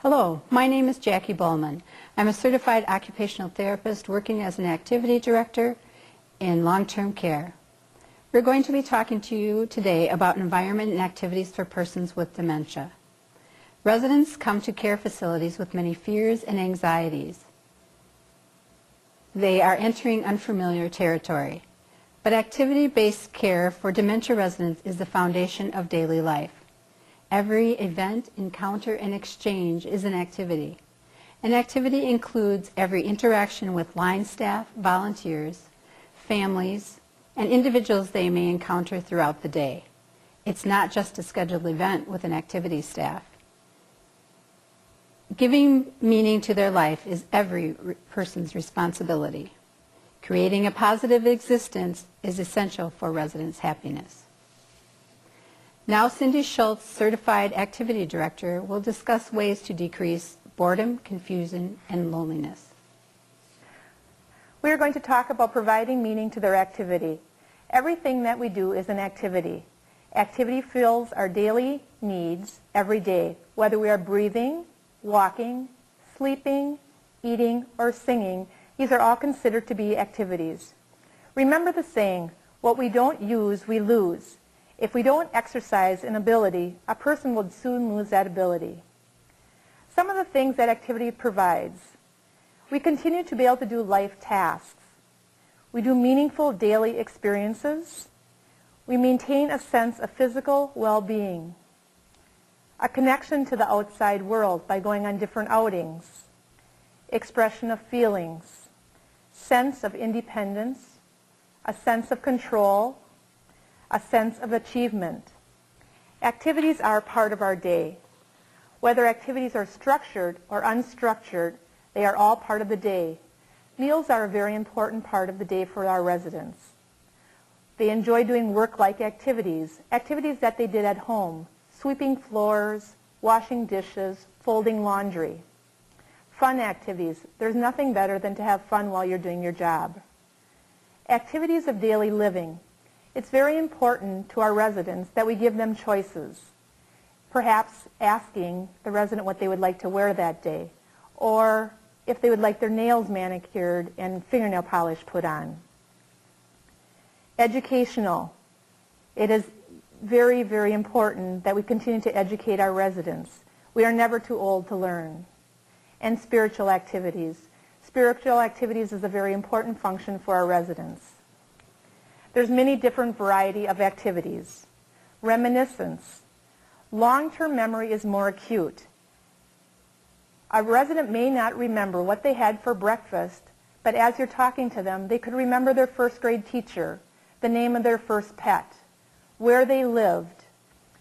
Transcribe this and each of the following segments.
Hello, my name is Jackie Bowman. I'm a certified occupational therapist working as an activity director in long-term care. We're going to be talking to you today about environment and activities for persons with dementia. Residents come to care facilities with many fears and anxieties. They are entering unfamiliar territory. But activity-based care for dementia residents is the foundation of daily life. Every event, encounter, and exchange is an activity. An activity includes every interaction with line staff, volunteers, families, and individuals they may encounter throughout the day. It's not just a scheduled event with an activity staff. Giving meaning to their life is every person's responsibility. Creating a positive existence is essential for residents' happiness. Now Cindy Schultz, Certified Activity Director, will discuss ways to decrease boredom, confusion, and loneliness. We are going to talk about providing meaning to their activity. Everything that we do is an activity. Activity fills our daily needs every day, whether we are breathing, walking, sleeping, eating, or singing. These are all considered to be activities. Remember the saying, what we don't use, we lose. If we don't exercise an ability, a person will soon lose that ability. Some of the things that activity provides. We continue to be able to do life tasks. We do meaningful daily experiences. We maintain a sense of physical well-being. A connection to the outside world by going on different outings. Expression of feelings. Sense of independence. A sense of control. A sense of achievement. Activities are part of our day. Whether activities are structured or unstructured, they are all part of the day. Meals are a very important part of the day for our residents. They enjoy doing work-like activities, activities that they did at home, sweeping floors, washing dishes, folding laundry. Fun activities. There's nothing better than to have fun while you're doing your job. Activities of daily living. It's very important to our residents that we give them choices, perhaps asking the resident what they would like to wear that day, or if they would like their nails manicured and fingernail polish put on. Educational. It is very, very important that we continue to educate our residents. We are never too old to learn. And spiritual activities. Spiritual activities is a very important function for our residents. There's many different variety of activities. Reminiscence. Long-term memory is more acute. A resident may not remember what they had for breakfast, but as you're talking to them, they could remember their first grade teacher, the name of their first pet, where they lived,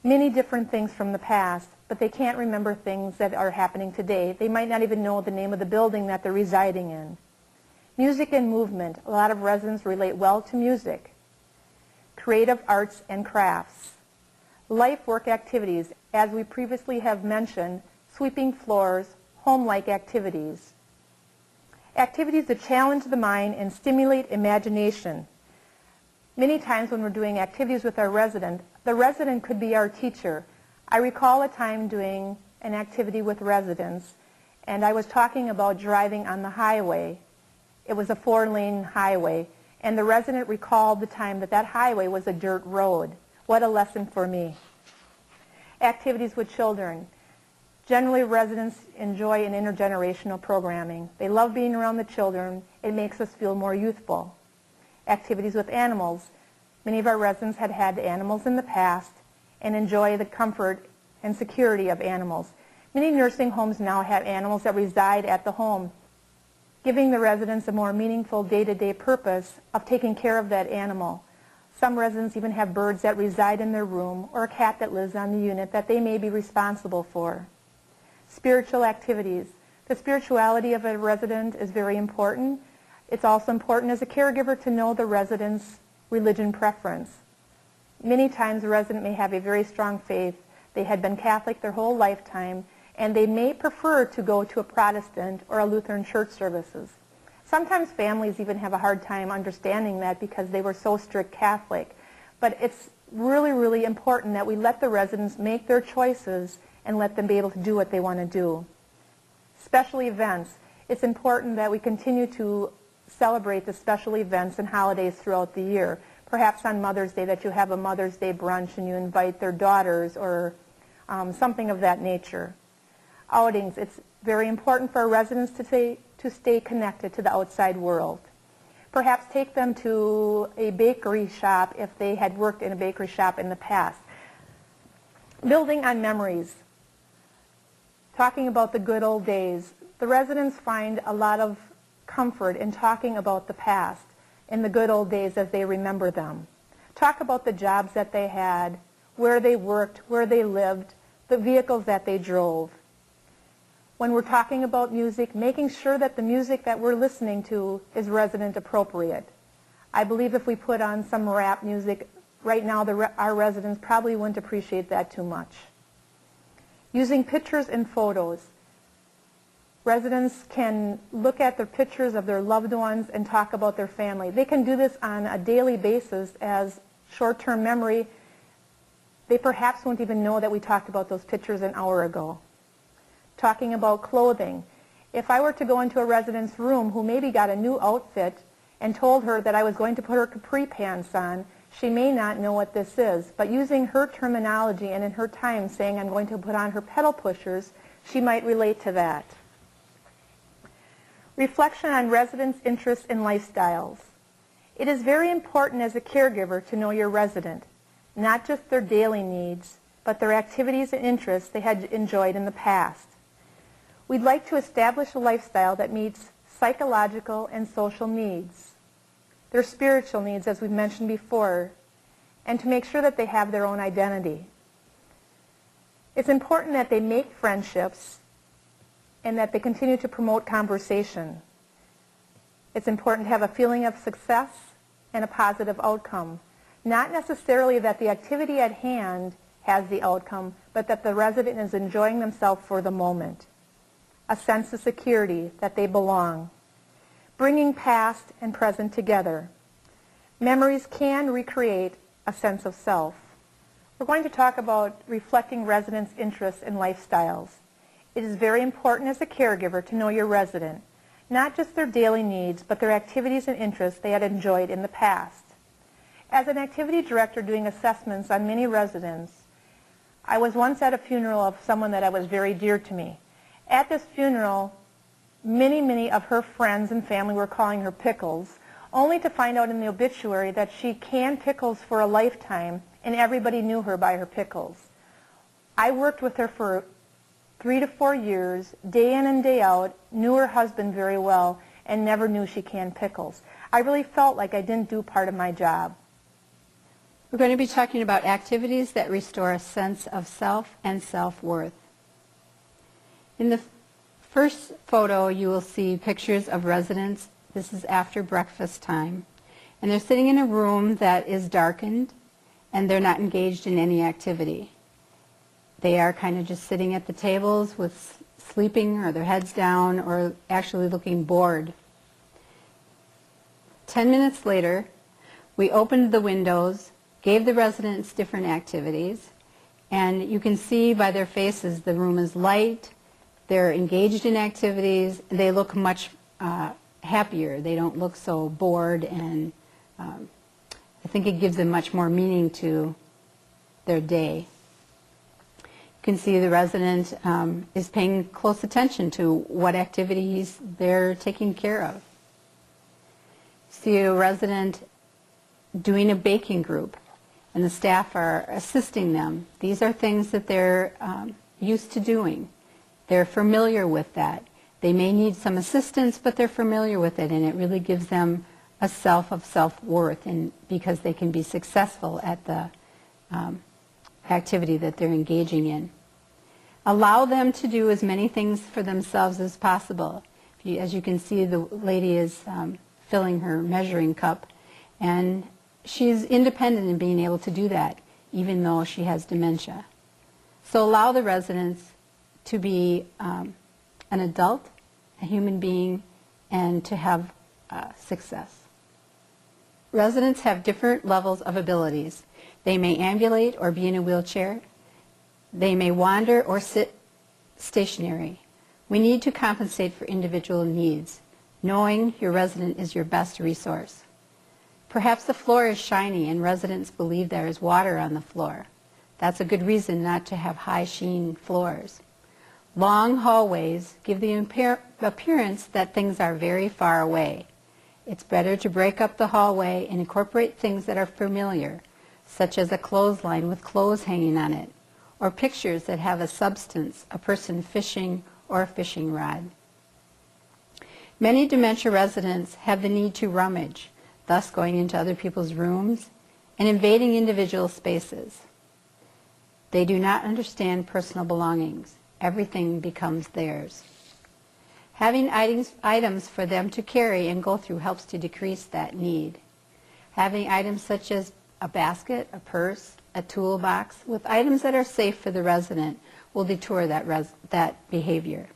many different things from the past, but they can't remember things that are happening today. They might not even know the name of the building that they're residing in. Music and movement. A lot of residents relate well to music. Creative arts and crafts. Life work activities, as we previously have mentioned, sweeping floors, home-like activities. Activities that challenge the mind and stimulate imagination. Many times when we're doing activities with our resident, the resident could be our teacher. I recall a time doing an activity with residents, and I was talking about driving on the highway. It was a 4-lane highway. And the resident recalled the time that that highway was a dirt road. What a lesson for me. Activities with children. Generally, residents enjoy an intergenerational programming. They love being around the children. It makes us feel more youthful. Activities with animals. Many of our residents had had animals in the past and enjoy the comfort and security of animals. Many nursing homes now have animals that reside at the home, giving the residents a more meaningful day-to-day purpose of taking care of that animal. Some residents even have birds that reside in their room or a cat that lives on the unit that they may be responsible for. Spiritual activities. The spirituality of a resident is very important. It's also important as a caregiver to know the resident's religion preference. Many times a resident may have a very strong faith. They had been Catholic their whole lifetime, and they may prefer to go to a Protestant or a Lutheran church services. Sometimes families even have a hard time understanding that because they were so strict Catholic. But it's really, really important that we let the residents make their choices and let them be able to do what they want to do. Special events. It's important that we continue to celebrate the special events and holidays throughout the year. Perhaps on Mother's Day that you have a Mother's Day brunch and you invite their daughters or something of that nature. Outings. It's very important for our residents to stay connected to the outside world. Perhaps take them to a bakery shop if they had worked in a bakery shop in the past. Building on memories. Talking about the good old days. The residents find a lot of comfort in talking about the past and the good old days as they remember them. Talk about the jobs that they had, where they worked, where they lived, the vehicles that they drove. When we're talking about music, making sure that the music that we're listening to is resident appropriate. I believe if we put on some rap music right now, our residents probably wouldn't appreciate that too much. Using pictures and photos. Residents can look at their pictures of their loved ones and talk about their family. They can do this on a daily basis as short-term memory. They perhaps won't even know that we talked about those pictures an hour ago. Talking about clothing. If I were to go into a resident's room who maybe got a new outfit and told her that I was going to put her capri pants on, she may not know what this is, but using her terminology and in her time saying I'm going to put on her pedal pushers, she might relate to that. Reflection on residents' interests and lifestyles. It is very important as a caregiver to know your resident, not just their daily needs, but their activities and interests they had enjoyed in the past. We'd like to establish a lifestyle that meets psychological and social needs, their spiritual needs, as we've mentioned before, and to make sure that they have their own identity. It's important that they make friendships and that they continue to promote conversation. It's important to have a feeling of success and a positive outcome. Not necessarily that the activity at hand has the outcome, but that the resident is enjoying themselves for the moment. A sense of security, that they belong. Bringing past and present together. Memories can recreate a sense of self. We're going to talk about reflecting residents' interests and lifestyles. It is very important as a caregiver to know your resident, not just their daily needs, but their activities and interests they had enjoyed in the past. As an activity director doing assessments on many residents, I was once at a funeral of someone that was very dear to me. At this funeral, many of her friends and family were calling her Pickles, only to find out in the obituary that she canned pickles for a lifetime and everybody knew her by her pickles. I worked with her for 3 to 4 years, day in and day out, knew her husband very well, and never knew she canned pickles. I really felt like I didn't do part of my job. We're going to be talking about activities that restore a sense of self and self-worth. In the first photo, you will see pictures of residents. This is after breakfast time. And they're sitting in a room that is darkened, and they're not engaged in any activity. They are kind of just sitting at the tables with sleeping or their heads down or actually looking bored. 10 minutes later, we opened the windows, gave the residents different activities, and you can see by their faces the room is light, they're engaged in activities, they look much happier. They don't look so bored, and I think it gives them much more meaning to their day. You can see the resident is paying close attention to what activities they're taking care of. See a resident doing a baking group, and the staff are assisting them. These are things that they're used to doing. They're familiar with that. They may need some assistance, but they're familiar with it, and it really gives them a self-worth, and because they can be successful at the activity that they're engaging in. Allow them to do as many things for themselves as possible. As you can see, the lady is filling her measuring cup, and she's independent in being able to do that, even though she has dementia. So allow the residents to be an adult, a human being, and to have success. Residents have different levels of abilities. They may ambulate or be in a wheelchair. They may wander or sit stationary. We need to compensate for individual needs, knowing your resident is your best resource. Perhaps the floor is shiny and residents believe there is water on the floor. That's a good reason not to have high sheen floors. Long hallways give the appearance that things are very far away. It's better to break up the hallway and incorporate things that are familiar, such as a clothesline with clothes hanging on it, or pictures that have a substance, a person fishing or a fishing rod. Many dementia residents have the need to rummage, thus going into other people's rooms and invading individual spaces. They do not understand personal belongings. Everything becomes theirs. Having items for them to carry and go through helps to decrease that need. Having items such as a basket, a purse, a toolbox with items that are safe for the resident will deter that behavior.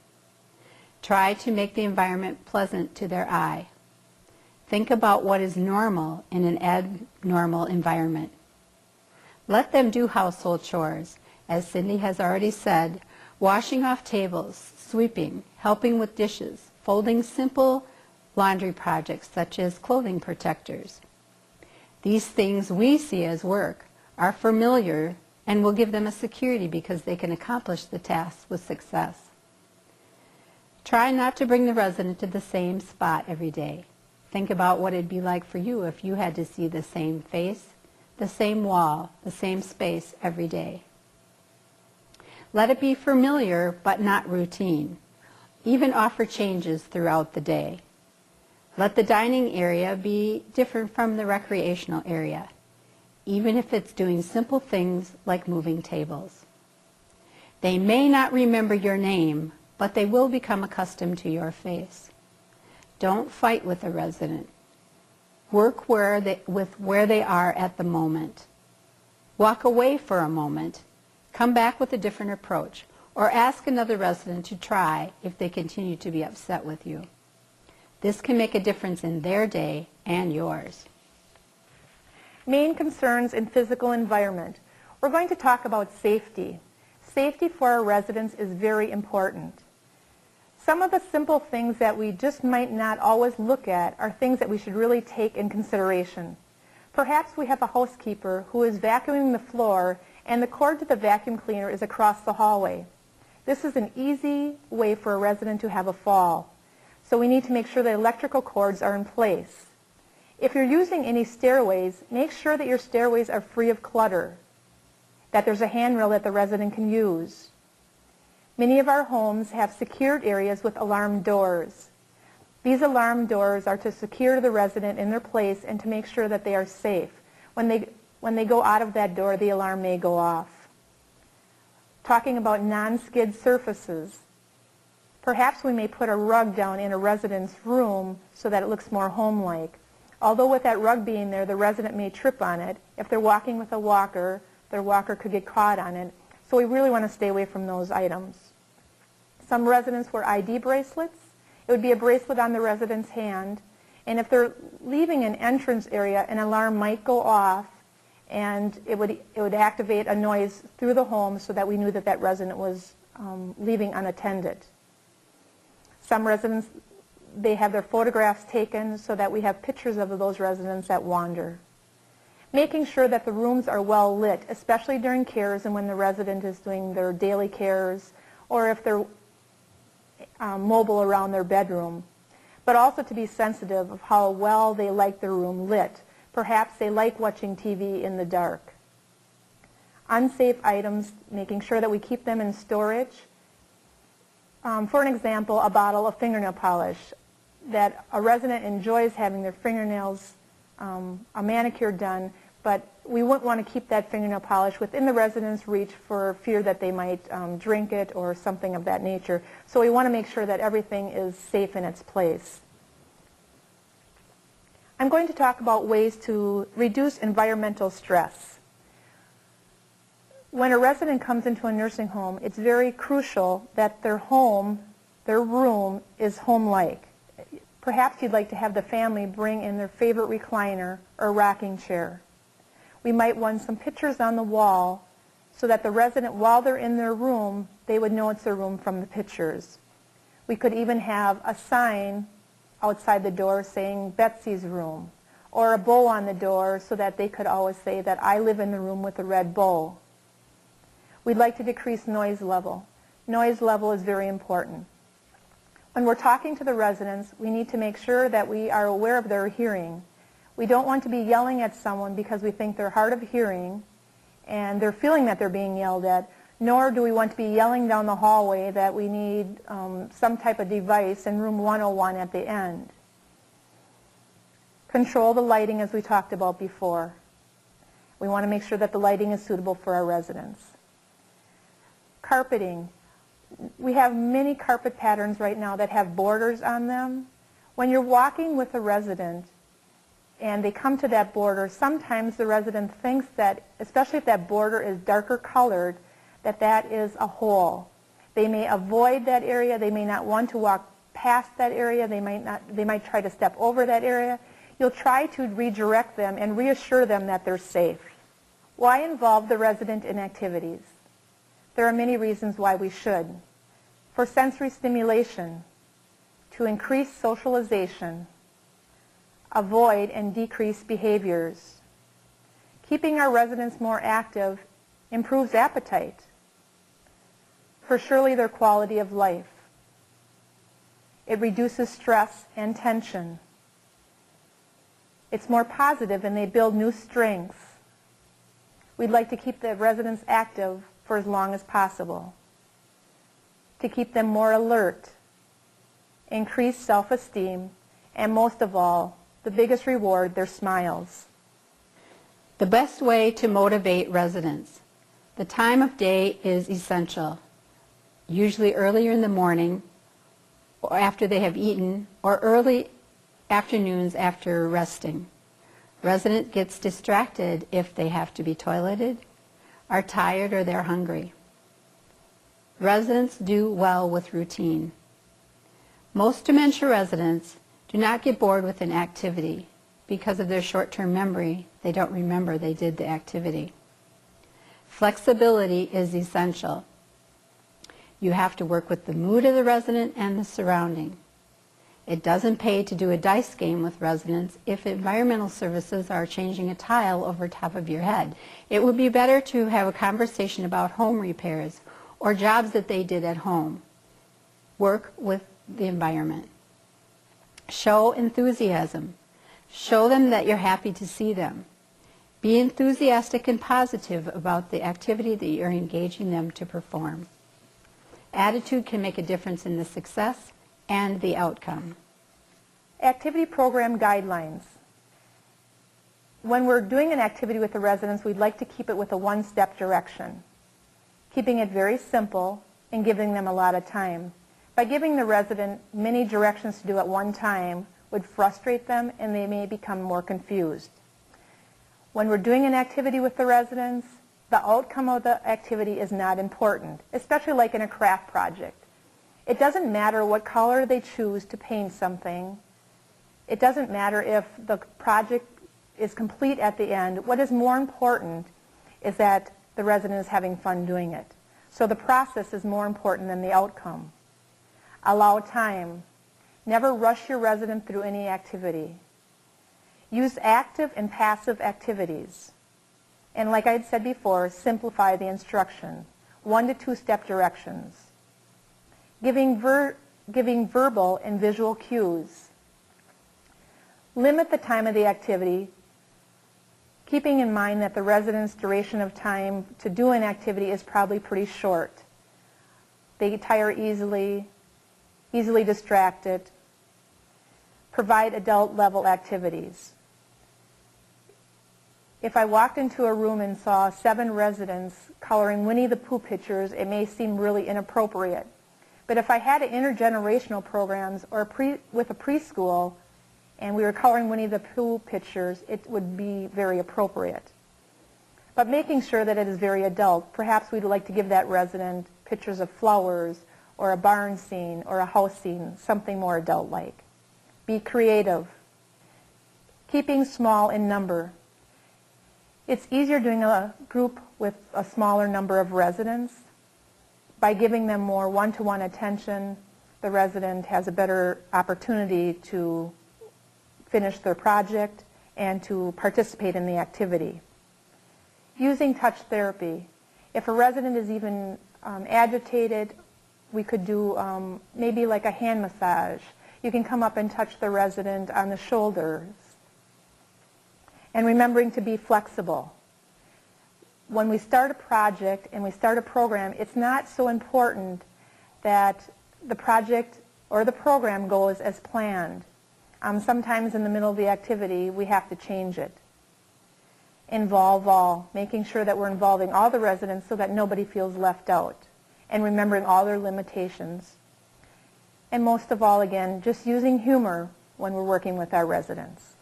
Try to make the environment pleasant to their eye. Think about what is normal in an abnormal environment. Let them do household chores. As Cindy has already said, washing off tables, sweeping, helping with dishes, folding simple laundry projects such as clothing protectors. These things we see as work are familiar and will give them a security because they can accomplish the tasks with success. Try not to bring the resident to the same spot every day. Think about what it'd be like for you if you had to see the same face, the same wall, the same space every day. Let it be familiar but not routine. Even offer changes throughout the day. Let the dining area be different from the recreational area, even if it's doing simple things like moving tables. They may not remember your name, but they will become accustomed to your face. Don't fight with a resident. Work with where they are at the moment. Walk away for a moment. Come back with a different approach, or ask another resident to try if they continue to be upset with you. This can make a difference in their day and yours. Main concerns in physical environment. We're going to talk about safety. Safety for our residents is very important. Some of the simple things that we just might not always look at are things that we should really take in consideration. Perhaps we have a housekeeper who is vacuuming the floor and the cord to the vacuum cleaner is across the hallway. This is an easy way for a resident to have a fall. So we need to make sure the electrical cords are in place. If you're using any stairways, make sure that your stairways are free of clutter, that there's a handrail that the resident can use. Many of our homes have secured areas with alarm doors. These alarm doors are to secure the resident in their place and to make sure that they are safe. When they go out of that door, the alarm may go off. Talking about non-skid surfaces. Perhaps we may put a rug down in a resident's room so that it looks more home-like. Although with that rug being there, the resident may trip on it. If they're walking with a walker, their walker could get caught on it. So we really want to stay away from those items. Some residents wear ID bracelets. It would be a bracelet on the resident's hand. And if they're leaving an entrance area, an alarm might go off and it would activate a noise through the home so that we knew that that resident was leaving unattended. Some residents, they have their photographs taken so that we have pictures of those residents that wander. Making sure that the rooms are well lit, especially during cares and when the resident is doing their daily cares or if they're mobile around their bedroom. But also to be sensitive of how well they like their room lit. Perhaps they like watching TV in the dark. Unsafe items, making sure that we keep them in storage. For an example, a bottle of fingernail polish that a resident enjoys having their fingernails a manicure done, but we wouldn't want to keep that fingernail polish within the resident's reach for fear that they might drink it or something of that nature. So we want to make sure that everything is safe in its place. I'm going to talk about ways to reduce environmental stress. When a resident comes into a nursing home, it's very crucial that their home, their room, is home-like. Perhaps you'd like to have the family bring in their favorite recliner or rocking chair. We might want some pictures on the wall so that the resident, while they're in their room, they would know it's their room from the pictures. We could even have a sign outside the door saying Betsy's room, or a bow on the door so that they could always say that I live in the room with the red bow. We'd like to decrease noise level. Noise level is very important. When we're talking to the residents, we need to make sure that we are aware of their hearing. We don't want to be yelling at someone because we think they're hard of hearing and they're feeling that they're being yelled at, nor do we want to be yelling down the hallway that we need some type of device in room 101 at the end. Control the lighting as we talked about before. We want to make sure that the lighting is suitable for our residents. Carpeting. We have many carpet patterns right now that have borders on them. When you're walking with a resident and they come to that border, sometimes the resident thinks that, especially if that border is darker colored, that that is a hole. They may avoid that area. They may not want to walk past that area. They might try to step over that area. You'll try to redirect them and reassure them that they're safe. Why involve the resident in activities? There are many reasons why we should. For sensory stimulation, to increase socialization, avoid and decrease behaviors. Keeping our residents more active improves appetite. For surely their quality of life. It reduces stress and tension. It's more positive and they build new strengths. We'd like to keep the residents active for as long as possible. To keep them more alert, increase self-esteem, and most of all, the biggest reward, their smiles. The best way to motivate residents. The time of day is essential, usually earlier in the morning or after they have eaten, or early afternoons after resting. Resident gets distracted if they have to be toileted, are tired, or they're hungry. Residents do well with routine. Most dementia residents do not get bored with an activity because of their short-term memory. They don't remember they did the activity. Flexibility is essential. You have to work with the mood of the resident and the surrounding. It doesn't pay to do a dice game with residents if environmental services are changing a tile over top of your head. It would be better to have a conversation about home repairs or jobs that they did at home. Work with the environment. Show enthusiasm. Show them that you're happy to see them. Be enthusiastic and positive about the activity that you're engaging them to perform. Attitude can make a difference in the success and the outcome. Activity program guidelines. When we're doing an activity with the residents, we'd like to keep it with a one-step direction, keeping it very simple and giving them a lot of time. By giving the resident many directions to do at one time would frustrate them and they may become more confused. When we're doing an activity with the residents, the outcome of the activity is not important, especially like in a craft project. It doesn't matter what color they choose to paint something. It doesn't matter if the project is complete at the end. What is more important is that the resident is having fun doing it. So the process is more important than the outcome. Allow time. Never rush your resident through any activity. Use active and passive activities. And like I had said before, simplify the instruction. 1 to 2 step directions. Giving verbal and visual cues. Limit the time of the activity, keeping in mind that the resident's duration of time to do an activity is probably pretty short. They tire easily distracted. Provide adult level activities. If I walked into a room and saw 7 residents coloring Winnie the Pooh pictures, it may seem really inappropriate. But if I had intergenerational programs or with a preschool and we were coloring Winnie the Pooh pictures, it would be very appropriate. But making sure that it is very adult. Perhaps we'd like to give that resident pictures of flowers or a barn scene or a house scene, something more adult-like. Be creative. Keeping small in number. It's easier doing a group with a smaller number of residents by giving them more one-to-one attention, the resident has a better opportunity to finish their project and to participate in the activity. Using touch therapy. If a resident is even agitated, we could do maybe like a hand massage. You can come up and touch the resident on the shoulders. And remembering to be flexible. When we start a project and we start a program, it's not so important that the project or the program goes as planned. Sometimes in the middle of the activity, we have to change it. Involve all, making sure that we're involving all the residents so that nobody feels left out, and remembering all their limitations. And most of all, again, just using humor when we're working with our residents.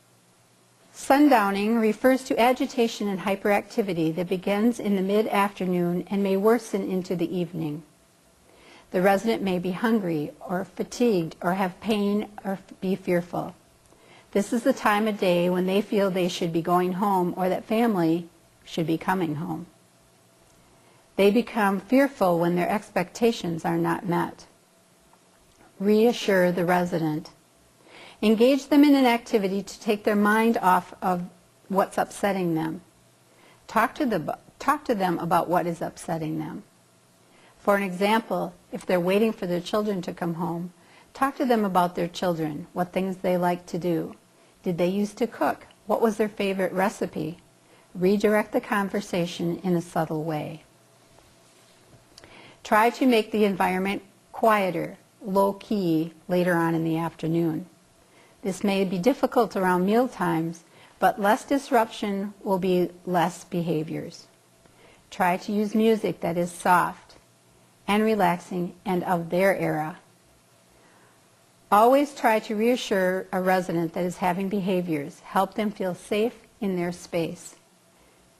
Sundowning refers to agitation and hyperactivity that begins in the mid-afternoon and may worsen into the evening. The resident may be hungry or fatigued or have pain or be fearful. This is the time of day when they feel they should be going home or that family should be coming home. They become fearful when their expectations are not met. Reassure the resident. Engage them in an activity to take their mind off of what's upsetting them. Talk to them about what is upsetting them. For an example, if they're waiting for their children to come home, talk to them about their children, what things they like to do. Did they used to cook? What was their favorite recipe? Redirect the conversation in a subtle way. Try to make the environment quieter, low-key later on in the afternoon. This may be difficult around meal times, but less disruption will be less behaviors. Try to use music that is soft and relaxing and of their era. Always try to reassure a resident that is having behaviors. Help them feel safe in their space.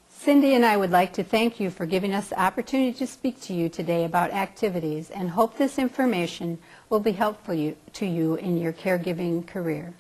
Cindy and I would like to thank you for giving us the opportunity to speak to you today about activities and hope this information will be helpful to you in your caregiving career.